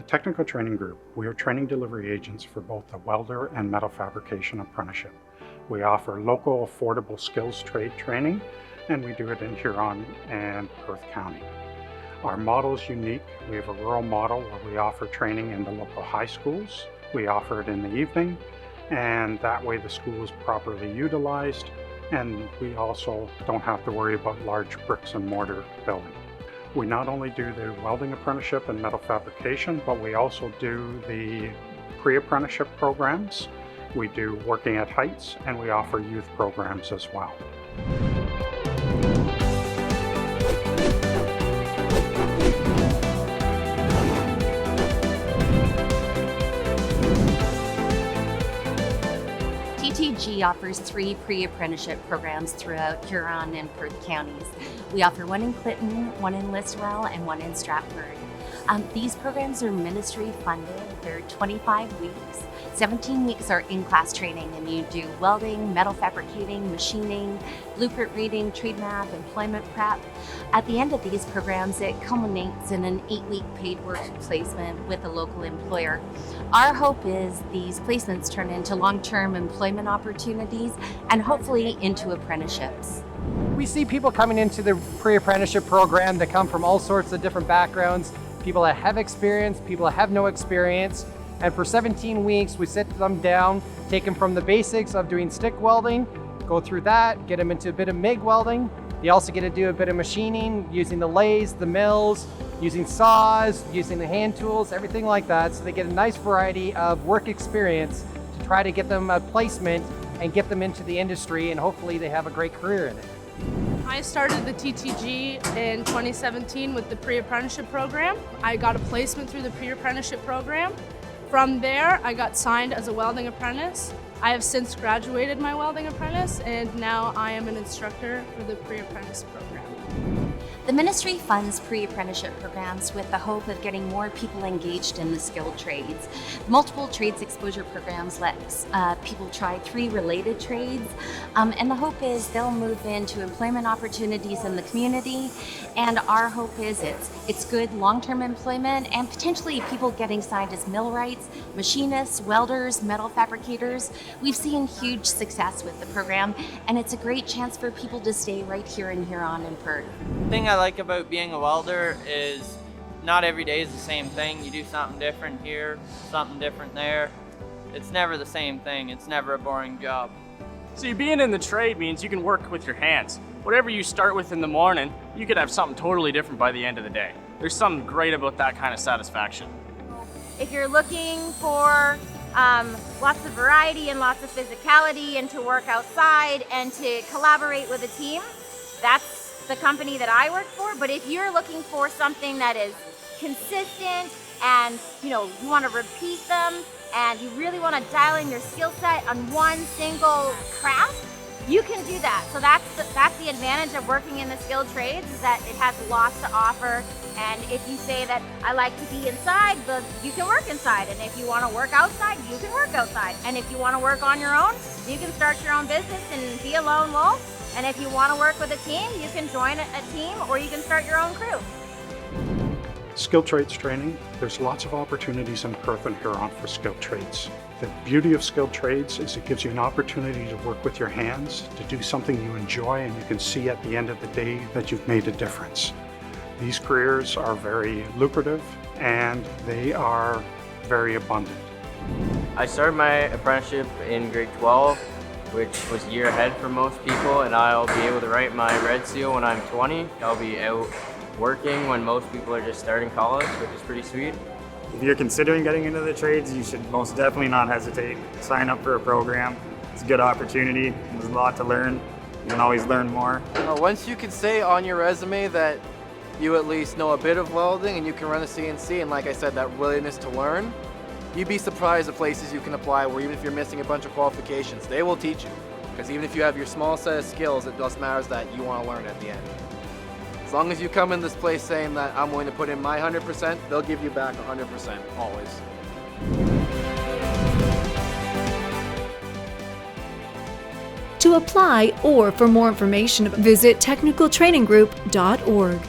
the Technical Training Group, we are training delivery agents for both the welder and metal fabrication apprenticeship. We offer local, affordable skills trade training, and we do it in Huron and Perth County. Our model is unique. We have a rural model where we offer training in the local high schools. We offer it in the evening, and that way the school is properly utilized, and we also don't have to worry about large bricks and mortar building. We not only do the welding apprenticeship and metal fabrication, but we also do the pre-apprenticeship programs. We do working at heights, and we offer youth programs as well. TTG offers 3 pre-apprenticeship programs throughout Huron and Perth counties. We offer one in Clinton, one in Listowel, and one in Stratford. These programs are ministry funded. They're 25 weeks. 17 weeks are in-class training, and you do welding, metal fabricating, machining, blueprint reading, trade math, employment prep. At the end of these programs, it culminates in an 8-week paid work placement with a local employer. Our hope is these placements turn into long-term employment opportunities and hopefully into apprenticeships. We see people coming into the pre-apprenticeship program that come from all sorts of different backgrounds, people that have experience, people that have no experience. And for 17 weeks, we sit them down, take them from the basics of doing stick welding, go through that, get them into a bit of MIG welding. They also get to do a bit of machining, using the lathes, the mills, using saws, using the hand tools, everything like that. So they get a nice variety of work experience to try to get them a placement and get them into the industry, and hopefully they have a great career in it. I started the TTG in 2017 with the pre-apprenticeship program. I got a placement through the pre-apprenticeship program. From there, I got signed as a welding apprentice. I have since graduated my welding apprentice, and now I am an instructor for the pre-apprentice program. The ministry funds pre-apprenticeship programs with the hope of getting more people engaged in the skilled trades. Multiple trades exposure programs let people try 3 related trades, and the hope is they'll move into employment opportunities in the community, and our hope is it's good long-term employment and potentially people getting signed as millwrights, machinists, welders, metal fabricators. We've seen huge success with the program, and it's a great chance for people to stay right here in Huron and Perth. The thing I like about being a welder is not every day is the same thing. You do something different here, something different there. It's never the same thing. It's never a boring job. See, being in the trade means you can work with your hands. Whatever you start with in the morning, you could have something totally different by the end of the day. There's something great about that kind of satisfaction. If you're looking for lots of variety and lots of physicality and to work outside and to collaborate with a team, that's the company that I work for. But if you're looking for something that is consistent and you want to repeat them and you really want to dial in your skill set on one single craft, you can do that. So that's the advantage of working in the skilled trades, is that it has lots to offer. And if you say that I like to be inside, you can work inside. And if you want to work outside, you can work outside. And if you want to work on your own, you can start your own business and be a lone wolf. And if you want to work with a team, you can join a team or you can start your own crew. Skilled trades training, there's lots of opportunities in Perth and Huron for skilled trades. The beauty of skilled trades is it gives you an opportunity to work with your hands, to do something you enjoy, and you can see at the end of the day that you've made a difference. These careers are very lucrative and they are very abundant. I started my apprenticeship in grade 12, which was a year ahead for most people, and I'll be able to write my red seal when I'm 20. I'll be out working when most people are just starting college, which is pretty sweet. If you're considering getting into the trades, you should most definitely not hesitate. Sign up for a program. It's a good opportunity. There's a lot to learn. You can always learn more. Once you can say on your resume that you at least know a bit of welding and you can run a CNC, and like I said, that willingness to learn, you'd be surprised the places you can apply where even if you're missing a bunch of qualifications, they will teach you. Because even if you have your small set of skills, it just matters that you want to learn at the end. As long as you come in this place saying that I'm willing to put in my 100%, they'll give you back 100%, always. To apply or for more information, visit technicaltraininggroup.org.